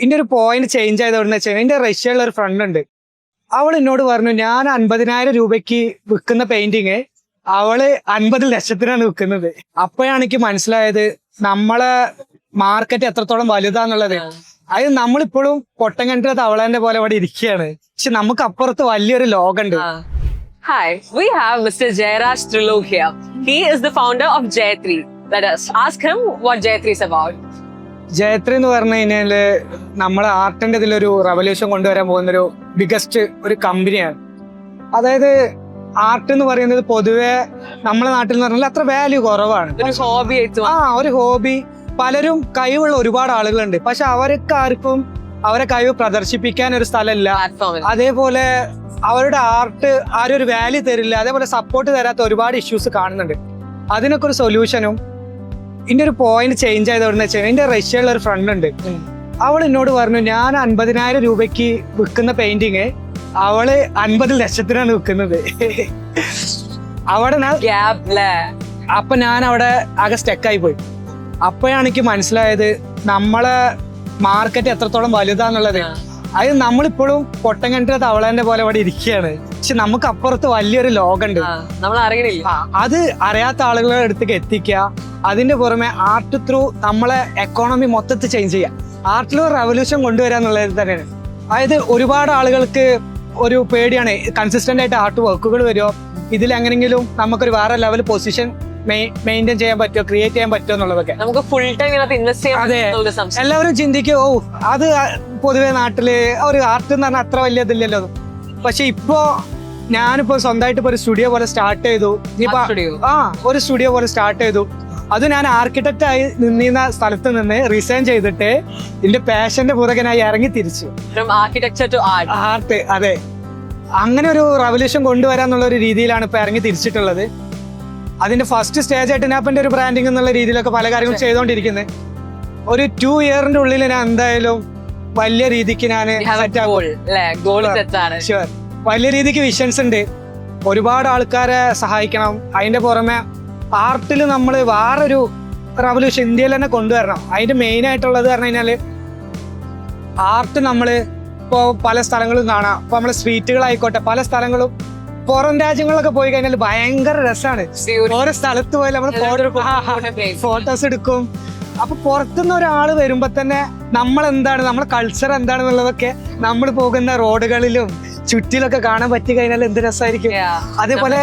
ഇതിന്റെ ഒരു point change ആയത് എവിടെന്ന് വെച്ചാൽ എന്റെ റഷ്യയിലുള്ള ഒരു ഫ്രണ്ട് ഉണ്ട്. അവൾ എന്നോട് പറഞ്ഞു ഞാൻ 50,000 രൂപയ്ക്ക് വിൽക്കുന്ന പെയിന്റിങ് അവള് 50 ലക്ഷത്തിനാണ് വിൽക്കുന്നത്. അപ്പോഴാണ് എനിക്ക് മനസ്സിലായത് നമ്മളെ മാർക്കറ്റ് എത്രത്തോളം വലുതാന്നുള്ളത്. അത് നമ്മളിപ്പോഴും പൊട്ടങ്കണ്ട തവളേന്റെ പോലെ ഇവിടെ ഇരിക്കുകയാണ്. പക്ഷെ നമുക്ക് അപ്പുറത്ത് വലിയൊരു ലോകമുണ്ട്. Hi, we have Mr. Jairaj Trilok here. He is the founder of Jayatri. Let us ask him what Jayatri is about. ജയത്രി എന്ന് പറഞ്ഞു കഴിഞ്ഞാല് നമ്മളെ ആർട്ടിന്റെ ഇതിലൊരു റവല്യൂഷൻ കൊണ്ടുവരാൻ പോകുന്ന ഒരു ബിഗസ്റ്റ് ഒരു കമ്പനിയാണ്. അതായത് ആർട്ട് എന്ന് പറയുന്നത് പൊതുവെ നമ്മളെ നാട്ടിൽ എന്ന് പറഞ്ഞാൽ അത്ര വാല്യൂ കുറവാണ്. ഒരു ഹോബി. പലരും കഴിവുള്ള ഒരുപാട് ആളുകളുണ്ട്, പക്ഷെ അവർക്ക് ആർക്കും അവരെ കഴിവ് പ്രദർശിപ്പിക്കാൻ ഒരു സ്ഥലമില്ല. അതേപോലെ അവരുടെ ആർട്ട് ആരും ഒരു വാല്യൂ തരില്ല. അതേപോലെ സപ്പോർട്ട് തരാത്ത ഒരുപാട് ഇഷ്യൂസ് കാണുന്നുണ്ട്. അതിനൊക്കെ ഒരു സൊല്യൂഷനും ഇതിന്റെ ഒരു പോയിന്റ് ചേഞ്ച് ആയത് എവിടെന്ന് വെച്ചാൽ എന്റെ റഷ്യയിലുള്ള ഒരു ഫ്രണ്ട് ഉണ്ട്. അവൾ എന്നോട് പറഞ്ഞു ഞാൻ 50,000 രൂപയ്ക്ക് വിൽക്കുന്ന പെയിന്റിങ് അവള് 50 ലക്ഷത്തിനാണ് വിൽക്കുന്നത്. അവിടെ അപ്പൊ ഞാൻ അവിടെ ആകെ സ്റ്റക്കായി പോയി. അപ്പോഴാണ് എനിക്ക് മനസ്സിലായത് നമ്മളെ മാർക്കറ്റ് എത്രത്തോളം വലുതാന്നുള്ളത്. അത് നമ്മളിപ്പോഴും പൊട്ടങ്കണ്ട തവളേന്റെ പോലെ ഇവിടെ ഇരിക്കുകയാണ്. പക്ഷെ നമുക്ക് അപ്പുറത്ത് വലിയൊരു ലോകമുണ്ട്, നമ്മൾ അറിയണില്ല. അത് അറിയാത്ത ആളുകളുടെ അടുത്തേക്ക് എത്തിക്കുക. അതിന്റെ പുറമെ ആർട്ട് ത്രൂ നമ്മളെ എക്കോണമി മൊത്തത്തിൽ ചേഞ്ച് ചെയ്യുക. ആർട്ടിൽ ഒരു റെവല്യൂഷൻ കൊണ്ടുവരാന്നുള്ളത് തന്നെയാണ്. അതായത് ഒരുപാട് ആളുകൾക്ക് ഒരു പേടിയാണ് കൺസിസ്റ്റന്റ് ആയിട്ട് ആർട്ട് വർക്കുകൾ വരുമോ, ഇതിൽ എങ്ങനെങ്കിലും നമുക്കൊരു വേറെ ലെവൽ പൊസിഷൻ മെയിൻറ്റെയിൻ ചെയ്യാൻ പറ്റുമോ, ക്രിയേറ്റ് ചെയ്യാൻ പറ്റുമോ എന്നുള്ളതൊക്കെ. നമുക്ക് ഫുൾ ടൈം ഇൻവെസ്റ്റ് ചെയ്യാൻ. അതെ, എല്ലാവരും ചിന്തിക്കും ഓ അത് പൊതുവെ നാട്ടില് ഒരു ആർട്ട് എന്ന് പറഞ്ഞാൽ അത്ര വലിയ ഇതില്ലല്ലോ. പക്ഷെ ഇപ്പോ ഞാനിപ്പോ സ്വന്തമായിട്ട് ഇപ്പൊ ഒരു സ്റ്റുഡിയോ പോലെ സ്റ്റാർട്ട് ചെയ്തു. ഒരു സ്റ്റുഡിയോ പോലെ സ്റ്റാർട്ട് ചെയ്തു. അത് ഞാൻ ആർക്കിടെക്റ്റ് ആയി നിന്നിരുന്ന സ്ഥലത്ത് നിന്ന് റിസൈൻ ചെയ്തിട്ട് ഇതിന്റെ പാഷന്റെ പുറകെ ഞാൻ ഇറങ്ങി തിരിച്ചു. ആർട്ട്. അതെ, അങ്ങനെ ഒരു റവല്യൂഷൻ കൊണ്ടുവരാന്നുള്ള ഒരു രീതിയിലാണ് ഇപ്പൊ ഇറങ്ങി തിരിച്ചിട്ടുള്ളത്. അതിന്റെ ഫസ്റ്റ് സ്റ്റേജ് ആയിട്ട് ഞാൻ ഇപ്പൊ ഒരു ബ്രാൻഡിങ് എന്നുള്ള രീതിയിലൊക്കെ പല കാര്യങ്ങളും ചെയ്തുകൊണ്ടിരിക്കുന്നത്. ഒരു 2 ഇയറിന്റെ ഉള്ളിൽ ഞാൻ എന്തായാലും വലിയ രീതിക്ക് ഞാൻ വലിയ രീതിക്ക് വിഷൻസ് ഉണ്ട്. ഒരുപാട് ആൾക്കാരെ സഹായിക്കണം. അതിന്റെ പുറമെ ആർട്ടിൽ നമ്മൾ വേറൊരു റവല്യൂഷൻ ഇന്ത്യയിൽ തന്നെ കൊണ്ടുവരണം. അതിന്റെ മെയിൻ ആയിട്ടുള്ളത് പറഞ്ഞു കഴിഞ്ഞാല് ആർട്ട് നമ്മള് ഇപ്പോ പല സ്ഥലങ്ങളും കാണാം. ഇപ്പൊ നമ്മളെ സ്ട്രീറ്റുകളായിക്കോട്ടെ, പല സ്ഥലങ്ങളും പുറം രാജ്യങ്ങളിലൊക്കെ പോയി കഴിഞ്ഞാൽ ഭയങ്കര രസമാണ്. ഓരോ സ്ഥലത്ത് പോയി നമ്മൾ ഫോട്ടോസ് എടുക്കും. അപ്പൊ പുറത്തുനിന്ന് ഒരാള് വരുമ്പോ തന്നെ നമ്മളെന്താണ്, നമ്മളെ കൾച്ചർ എന്താണെന്നുള്ളതൊക്കെ നമ്മൾ പോകുന്ന റോഡുകളിലും ചുറ്റിലൊക്കെ കാണാൻ പറ്റി കഴിഞ്ഞാൽ എന്ത് രസമായിരിക്കും. അതേപോലെ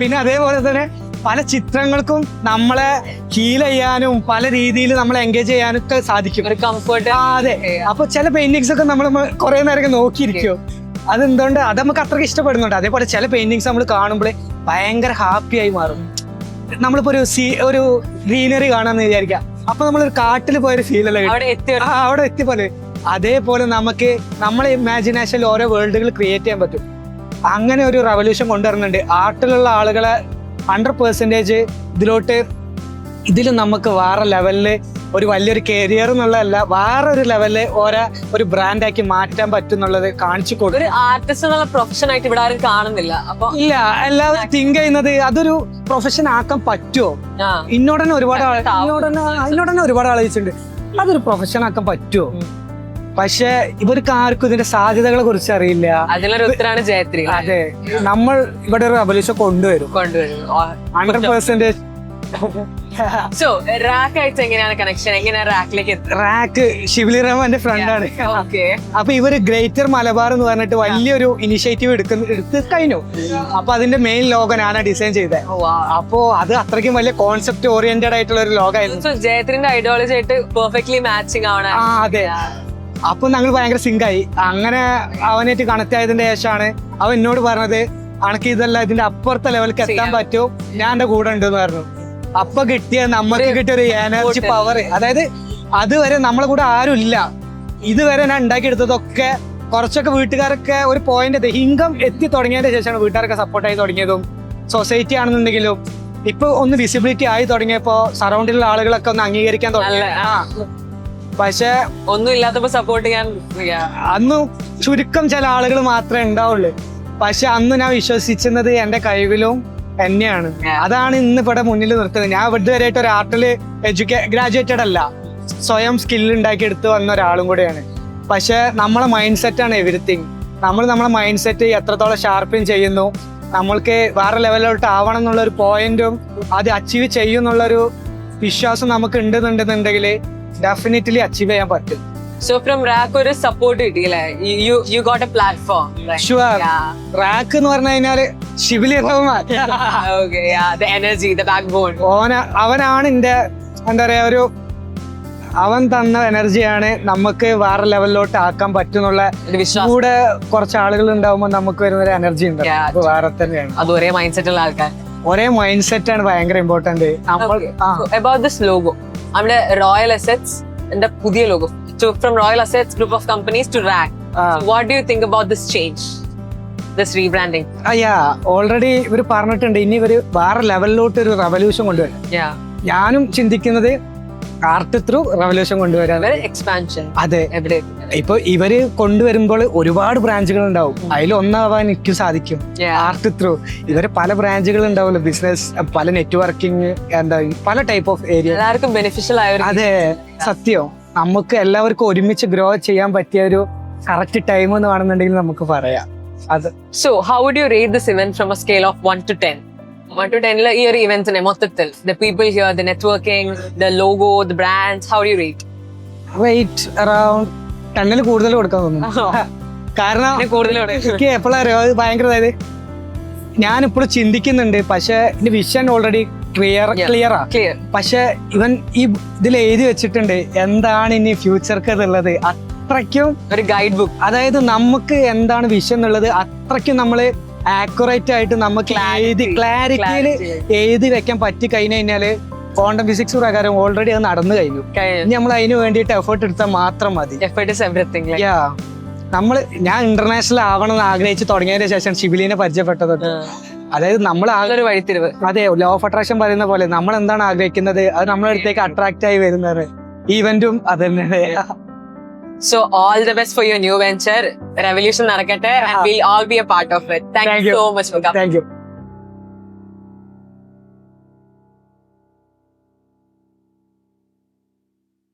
പിന്നെ അതേപോലെ തന്നെ പല ചിത്രങ്ങൾക്കും നമ്മളെ ഹീൽ ചെയ്യാനും പല രീതിയിൽ നമ്മളെ എൻഗേജ് ചെയ്യാനും ഒക്കെ സാധിക്കും. അതെ, അപ്പൊ ചില പെയിന്റിങ്സ് ഒക്കെ നമ്മൾ കുറെ നേരം നോക്കിയിരിക്കും. അതെന്തുകൊണ്ട് അത് നമുക്ക് അത്രയ്ക്ക് ഇഷ്ടപ്പെടുന്നുണ്ട്. അതേപോലെ ചില പെയിന്റിങ്സ് നമ്മൾ കാണുമ്പോഴേ ഭയങ്കര ഹാപ്പി ആയി മാറും. നമ്മളിപ്പോ ഒരു ഗ്രീനറി കാണാന്ന് വിചാരിക്കാം, അപ്പൊ നമ്മളൊരു കാട്ടിൽ പോയൊരു ഫീൽ അല്ലേ അവിടെ എത്തിപ്പോലെ. അതേപോലെ നമുക്ക് നമ്മളെ ഇമാജിനേഷനിൽ ഓരോ വേൾഡുകൾ ക്രിയേറ്റ് ചെയ്യാൻ പറ്റും. അങ്ങനെ ഒരു റവല്യൂഷൻ കൊണ്ടുവരുന്നുണ്ട്. ആർട്ടിലുള്ള ആളുകളെ 100% ഇതിൽ നമുക്ക് വേറെ ലെവലില് ഒരു വലിയൊരു കരിയർ എന്നുള്ളതല്ല, വേറൊരു ലെവലില് ഒരു ബ്രാൻഡാക്കി മാറ്റാൻ പറ്റും എന്നുള്ളത് കാണിച്ചു കൊടുക്കും. ഒരു ആർട്ടിസ്റ്റ് എന്നുള്ള പ്രൊഫഷൻ ആയിട്ട് ഇവിടെ ആരും കാണുന്നില്ല. അപ്പൊ ഇല്ല, എല്ലാവരും തിങ്ക് ചെയ്യുന്നത് അതൊരു പ്രൊഫഷൻ ആക്കാൻ പറ്റുമോ. ഇന്നോടനെ ഒരുപാട് ആലോചിച്ചിട്ടുണ്ട് അതൊരു പ്രൊഫഷൻ ആക്കാൻ പറ്റുമോ. പക്ഷെ ഇവർക്ക് ആർക്കും ഇതിന്റെ സാധ്യതകളെ കുറിച്ച് അറിയില്ല. അതിലൊരു ഉത്തരാണ് ജയത്രി. അതെ, നമ്മൾ ഇവിടെ ഒരു റവല്യൂഷൻ കൊണ്ടുവരും 100%. റാക്ക് ശിവലി റഹ്മാന്റെ ഫ്രണ്ടാണ്. അപ്പൊ ഇവര് ഗ്രേറ്റർ മലബാർ എന്ന് പറഞ്ഞിട്ട് വലിയൊരു ഇനിഷ്യേറ്റീവ് എടുത്ത് കഴിഞ്ഞു. അപ്പൊ അതിന്റെ മെയിൻ ലോഗോ ഞാനാണ് ഡിസൈൻ ചെയ്തത്. അപ്പോ അത് അത്രയ്ക്കും വലിയ കോൺസെപ്റ്റ് ഓറിയന്റഡ് ആയിട്ടുള്ള ഒരു ലോഗായിരുന്നു. ജയത്രിന്റെ ഐഡിയോളജി ആയിട്ട് പെർഫെക്റ്റ്ലി മാച്ചിങ് ആണ്. അതെ, അപ്പൊ ഞങ്ങൾ ഭയങ്കര സിങ്കായി. അങ്ങനെ അവനായിട്ട് കണക്ട് ആയതിന്റെ ശേഷമാണ് അവൻ എന്നോട് പറഞ്ഞത് അനക്ക് ഇതല്ല ഇതിന്റെ അപ്പുറത്തെ ലെവലിലേക്ക് എത്താൻ പറ്റുമോ, ഞാൻ എന്റെ കൂടെ ഉണ്ടെന്ന് പറഞ്ഞു. അപ്പൊ നമുക്ക് കിട്ടിയ ഒരു എനർജി പവർ. അതായത് അതുവരെ നമ്മളെ കൂടെ ആരും ഇല്ല. ഇതുവരെ ഞാൻ ഉണ്ടാക്കിയെടുത്തതൊക്കെ കുറച്ചൊക്കെ വീട്ടുകാരൊക്കെ ഒരു പോയിന്റ് ഇൻകം എത്തി തുടങ്ങിയതിന് ശേഷമാണ് വീട്ടുകാരൊക്കെ സപ്പോർട്ടായി തുടങ്ങിയതും. സൊസൈറ്റി ആണെന്നുണ്ടെങ്കിലും ഇപ്പൊ ഒന്ന് വിസിബിലിറ്റി ആയി തുടങ്ങിയപ്പോ സറൗണ്ടിലുള്ള ആളുകളൊക്കെ ഒന്ന് അംഗീകരിക്കാൻ തുടങ്ങി. പക്ഷെ ഒന്നും ഇല്ലാത്തപ്പോ സപ്പോർട്ട് ചെയ്യാൻ അന്ന് ചുരുക്കം ചില ആളുകൾ മാത്രമേ ഉണ്ടാവുള്ളൂ. പക്ഷെ അന്ന് ഞാൻ വിശ്വസിക്കുന്നത് എന്റെ കഴിവിലും തന്നെയാണ്. അതാണ് ഇന്ന് ഇവിടെ മുന്നിൽ നിർത്തുന്നത്. ഞാൻ ഇതുവരെയായിട്ട് ഒരു ആർട്ടില് ഗ്രാജുവേറ്റഡ് അല്ല, സ്വയം സ്കില്ല് ഉണ്ടാക്കി എടുത്ത് വന്ന ഒരാളും കൂടെയാണ്. പക്ഷെ നമ്മളെ മൈൻഡ് സെറ്റാണ് എവരിത്തിങ്. നമ്മളെ മൈൻഡ് സെറ്റ് എത്രത്തോളം ഷാർപ്പിൻ ചെയ്യുന്നു, നമ്മൾക്ക് വേറെ ലെവലിലോട്ട് ആവണം എന്നുള്ളൊരു പോയിന്റും അത് അച്ചീവ് ചെയ്യും എന്നുള്ളൊരു വിശ്വാസം നമുക്ക് ഉണ്ടെന്നുണ്ടെന്നുണ്ടെങ്കിൽ ഡെഫിനറ്റ്ലി അച്ചീവ് ചെയ്യാൻ പറ്റും. So from RAC ഒരു സപ്പോർട്ട് കിട്ടിയില്ലേ? You got a platform. Right? Sure. Yeah. Rack എന്ന് പറഞ്ഞു കഴിഞ്ഞാല് Shivali Rahman. Okay, yeah, the energy, the backbone. അവനാണ് എന്റെ എന്താ പറയാ അവൻ തന്ന എനർജിയാണ് നമുക്ക് വേറെ ലെവലിലോട്ട് ആക്കാൻ പറ്റുന്നുള്ള. ഒരു വിശ്വാസം. കൂടെ കുറച്ച് ആളുകൾ ഉണ്ടാവുമ്പോൾ നമുക്ക് വരുന്നൊരു എനർജി ഉണ്ട്. Yeah. അത് വേറെ തന്നെയാണ്. അത് ഒരേ മൈൻഡ് സെറ്റ് ഉള്ള ആൾക്കാർ. ഒരേ മൈൻഡ് സെറ്റ് ആണ് ഭയങ്കര important. Okay. So about this logo, നമ്മുടെ റോയൽ അസെറ്റ്സ് എന്റെ പുതിയ logo. So from Royal Assets group of companies to RAC. So what do you think about this change, this rebranding? Already ഇവര് പറഞ്ഞിട്ടുണ്ട് ഇനി ഇവര് വേറെ ലെവലിലോട്ട് ഒരു റെവല്യൂഷൻ കൊണ്ടുവരും. Yeah. ഞാനും ചിന്തിക്കുന്നത് ആർട്ട് ത്രൂ റെവല്യൂഷൻ കൊണ്ടുവരാൻ. എക്സ്പാൻഷൻ. അതെ, എവിടെ ഇപ്പൊ ഇവര് കൊണ്ടുവരുമ്പോൾ ഒരുപാട് ബ്രാഞ്ചുകൾ ഉണ്ടാവും. അതിൽ ഒന്നാവാൻ എനിക്ക് സാധിക്കും ആർട്ട് ത്രൂ. ഇവര് പല ബ്രാഞ്ചുകൾ ഉണ്ടാവുമല്ലോ, ബിസിനസ്, പല നെറ്റ്വർക്കിംഗ്, എന്താ പല ടൈപ്പ് ഓഫ് ഏരിയ. എല്ലാവർക്കും ബെനിഫിഷ്യൽ ആയ. അതെ, സത്യം. നമുക്ക് എല്ലാവർക്കും ഒരുമിച്ച് ഗ്രോ ചെയ്യാൻ പറ്റിയ ഒരു കറക്റ്റ് ടൈം എന്ന് വേണമെന്നുണ്ടെങ്കിൽ നമുക്ക് പറയാം അത്. So how would you rate this event from a scale of 1 to 10? 1 to 10 ഈ ഒരു ഇവന്റിനെ മൊത്തത്തിൽ, the people here, the networking, the logo, the brands, how do you rate? Rate around 10 കൂടുതൽ കൊടുക്കാൻ തോന്നുന്നു. കാരണം എനിക്ക് എപ്പോഴാണ് അത് ഭയങ്കര, അതായത് ഞാനിപ്പോഴും ചിന്തിക്കുന്നുണ്ട്, പക്ഷെ എന്റെ വിഷൻ ഓൾറെഡി ക്ലിയറാ. പക്ഷെ ഇവൻ ഈ ഇതിൽ എഴുതി വെച്ചിട്ടുണ്ട് എന്താണ് ഇനി ഫ്യൂച്ചർക്ക് എന്നുള്ളത്. അത്രയ്ക്കും ഒരു ഗൈഡ് ബുക്ക്. അതായത് നമുക്ക് എന്താണ് വിഷൻ എന്നുള്ളത് അത്രയ്ക്കും നമ്മള് ആക്യുറേറ്റ് ആയിട്ട് നമുക്ക് ക്ലാരിറ്റിയിൽ എഴുതി വെക്കാൻ പറ്റി കഴിഞ്ഞു കഴിഞ്ഞാല് ക്വാണ്ടം ഫിസിക്സ് പ്രകാരം ഓൾറെഡി അത് നടന്നു കഴിഞ്ഞു. ഇനി നമ്മൾ അതിന് വേണ്ടിയിട്ട് എഫേർട്ട് എടുത്താൽ മാത്രം മതി. ഞാൻ ഇന്റർനാഷണൽ ആവണം എന്ന് ആഗ്രഹിച്ച് തുടങ്ങിയതിന് ശേഷം ഷിബിലിനെ പരിചയപ്പെട്ടത്. അതായത് നമ്മൾ വഴിത്തിരിവ്. അതെ, ലോ ഓഫ് അട്രാക്ഷൻ പറയുന്ന പോലെ നമ്മൾ എന്താണ് ആഗ്രഹിക്കുന്നത് അത് നമ്മളെ അടുത്തേക്ക് അട്രാക്ട് ആയി വരുന്നത്. ഈവന്റും അത് തന്നെ. So all the best for your new venture. Revolution നടക്കട്ടെ and we'll all be a part of it. Thank you so much for coming. Thank you.